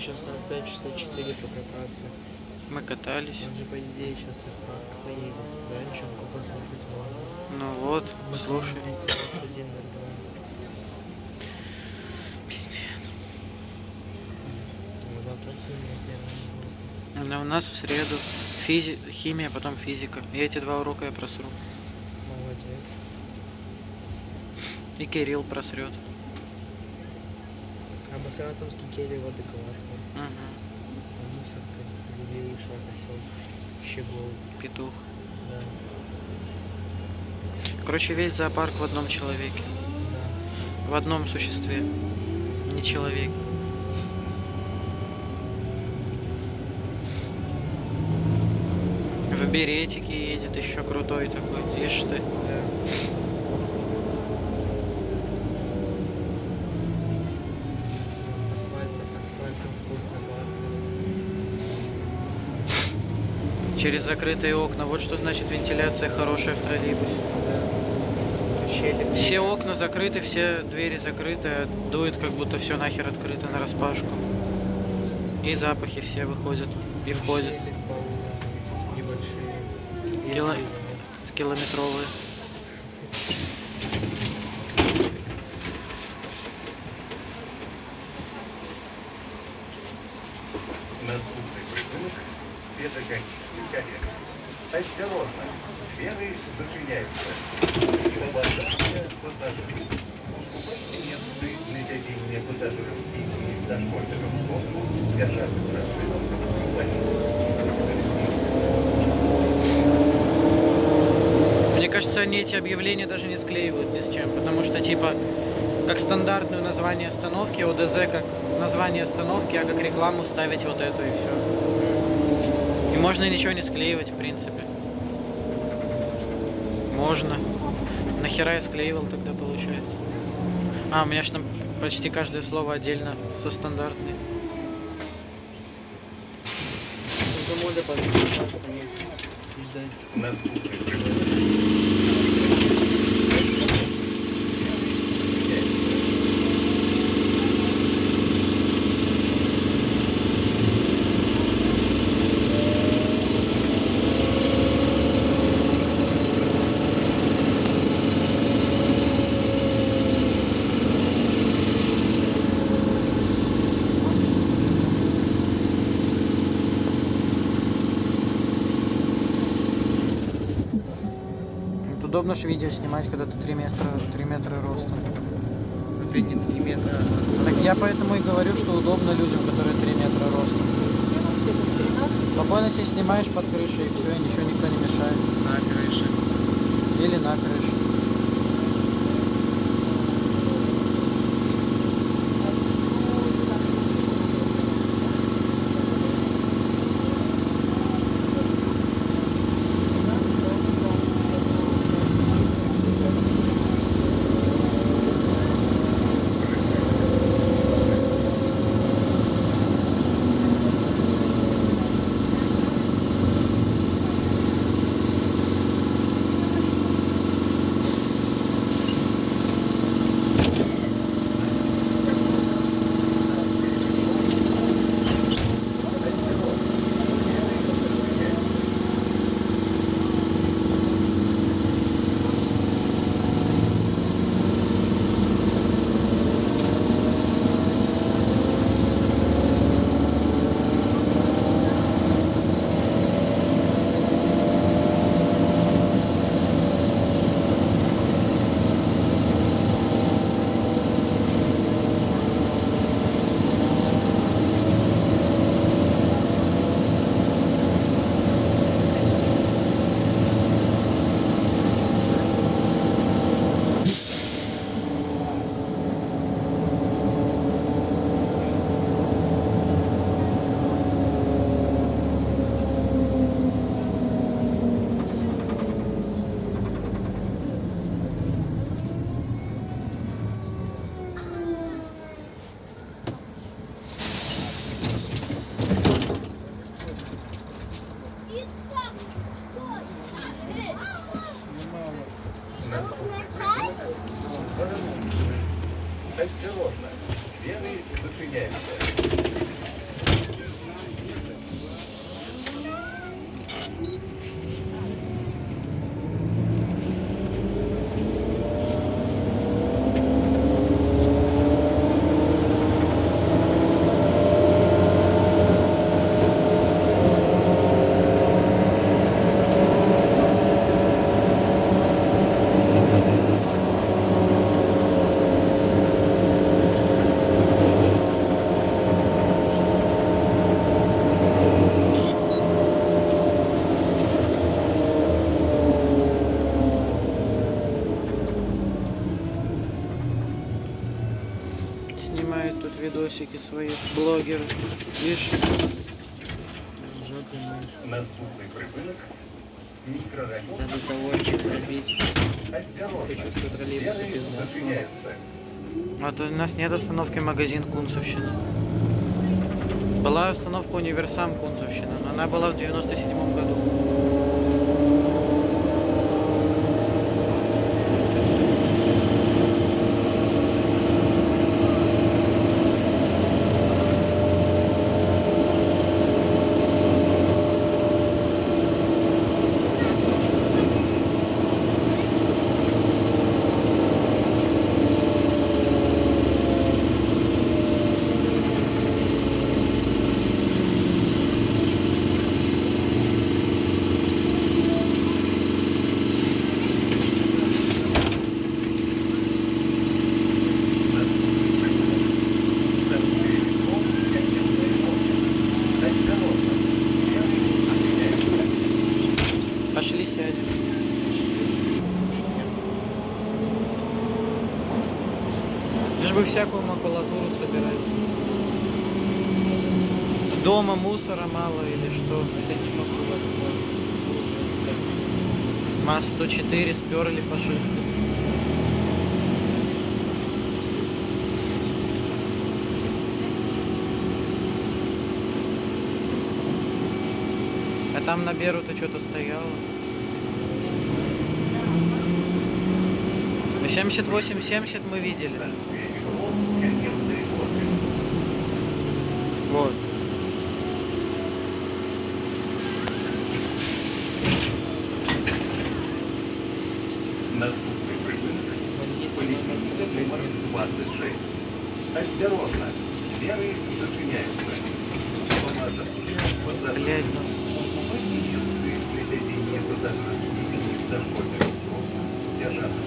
еще в 45-64 покататься. Мы катались. Он же, по идее, сейчас из парка поедет. Да, ничего послушать можно. Ну вот, слушай. 221 02. Пиздец. Ну, завтра химия первая. Но у нас в среду химия, потом физика. И эти 2 урока я просру. Молодец. И Кирилл просрет. А мы с Атомским Кирева договаривали. Угу. А мусорка, дебил, шаг, осел, щегол. Петух. Да. Короче, весь зоопарк в одном человеке. Да. В одном существе. Не человек. В беретике едет еще крутой такой. Ишь ты. Да. Асфальтом вкусно пахнет. Через закрытые окна. Вот что значит вентиляция хорошая в троллейбусе. Да. Щели. Все окна закрыты, все двери закрыты, а дует, как будто все нахер открыто нараспашку. И запахи все выходят и входят. Щели в полу есть небольшие. Есть Кило- или нет? Километровые. На звуковой прикрутке светогоничный коллег. Осторожно, двери зачиняются. Поводание пассажиров. Упасть независимые пассажиров и транспортеров в комнату держаться Мне кажется, они эти объявления даже не склеивают ни с чем, потому что типа как стандартное название остановки, ОДЗ как название остановки, а как рекламу ставить вот эту и все. И можно ничего не склеивать, в принципе. Можно. Нахера я склеивал тогда, получается? А, у меня же там почти каждое слово отдельно со стандартной. Ну, мода подписаться есть. Ждать. На звуковой прикрутке. Вот удобно же видео снимать, когда ты 3 метра ростом. Ты не 3 метра, а Так я поэтому и говорю, что удобно людям, которые 3 метра ростом. Спокойно себе снимаешь под крышей и все, и ничего никто не мешает. на крыше. Или на крыше. видосики свои, блогеры. Видишь? Жопі миш. Наступний припинок. Мікрорайон. Надо тавольчик пробить. Осторожно. Хочу, что троллейбусы Двери без нас. зачиняются. А то у нас нет остановки магазин Кунцевщина. Была остановка Универсам Кунцевщина, но она была в 97 году. Пошли сядем. Лишь бы всякую макулатуру собирать. Дома мусора мало или что? Это не макулатура. МАЗ-104 сперли фашисты. А там на Беру-то что-то стояло. 78-70 мы видели. Вот. Наступний припинок. Больница номер Полицейский номер 26. Осторожно. Двери зачиняются. Блядь, ну. Присоединение пассажиров и дошкольных сержантов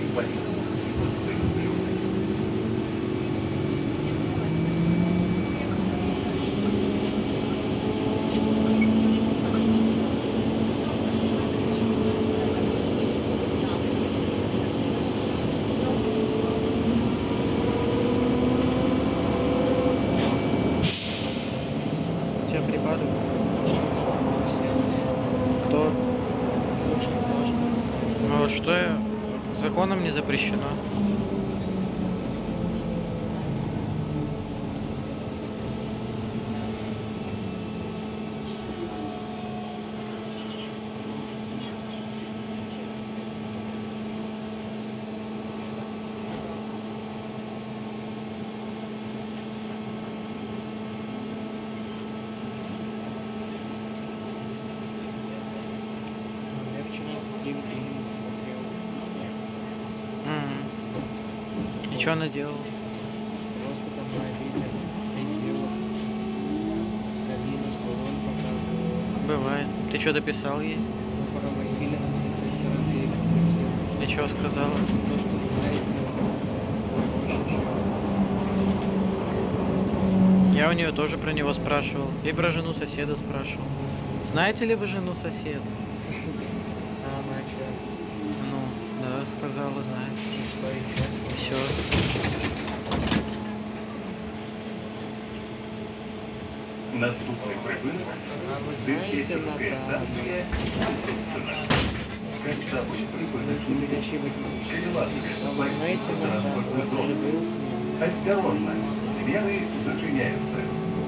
и полиции. Тебя припадок? Кто? Ну вот что законом не запрещено. Я вчера стрим и смотрел. И что она делала? Просто там на видео разделов. Кабину, салон показывал. Бывает. Ты что дописал ей? Ну, про Василия 7549 спросил. И что сказала? То, что знаете, хороший Я у нее тоже про него спрашивал. И про жену соседа спрашивал. Знаете ли вы жену соседа? А она что? Ну, да, сказала, знает. И что еще? Все. Наступний припинок. А вы знаете, Наталья? Когда будет припинок? Передачи водитель. А вы знаете, Наталья? У вас уже был с ним? Осторожно. Двери зачиняются.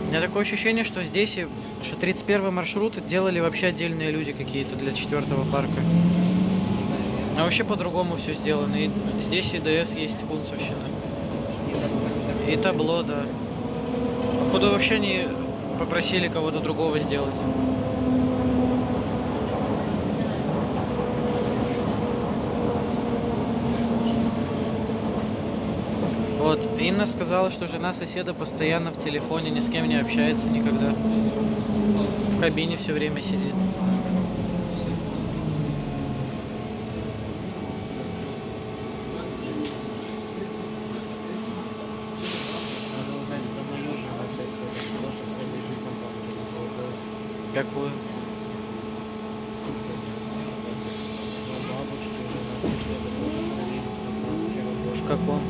У меня такое ощущение, что здесь, что 31 маршрут делали вообще отдельные люди какие-то для 4-го парка. А вообще по-другому все сделано. И здесь ИДС есть, Кунцевщина. И табло, да. Походу вообще не попросили кого-то другого сделать. Вот, Инна сказала, что жена соседа постоянно в телефоне, ни с кем не общается никогда. В кабине все время сидит. Надо узнать про мою жену соседа. Потому что требует безнакомки. Какую? Но бабушки жена соседа тоже требует безнакомки. В каком?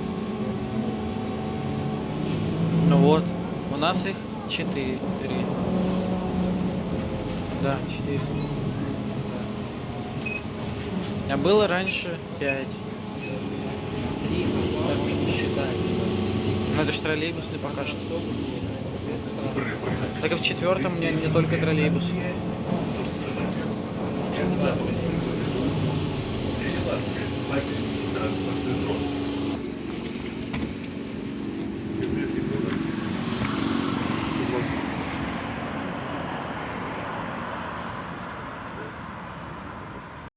нас их 4. Да, 4. А было раньше 5. 3, потому что так не считается. Ну это же троллейбусный пока что. Автобус, и, соответственно, транспорт. Припинити. Так и в 4-м у меня не только троллейбус. Чем в этом? Будь ласка, запустіть транспортний зрок.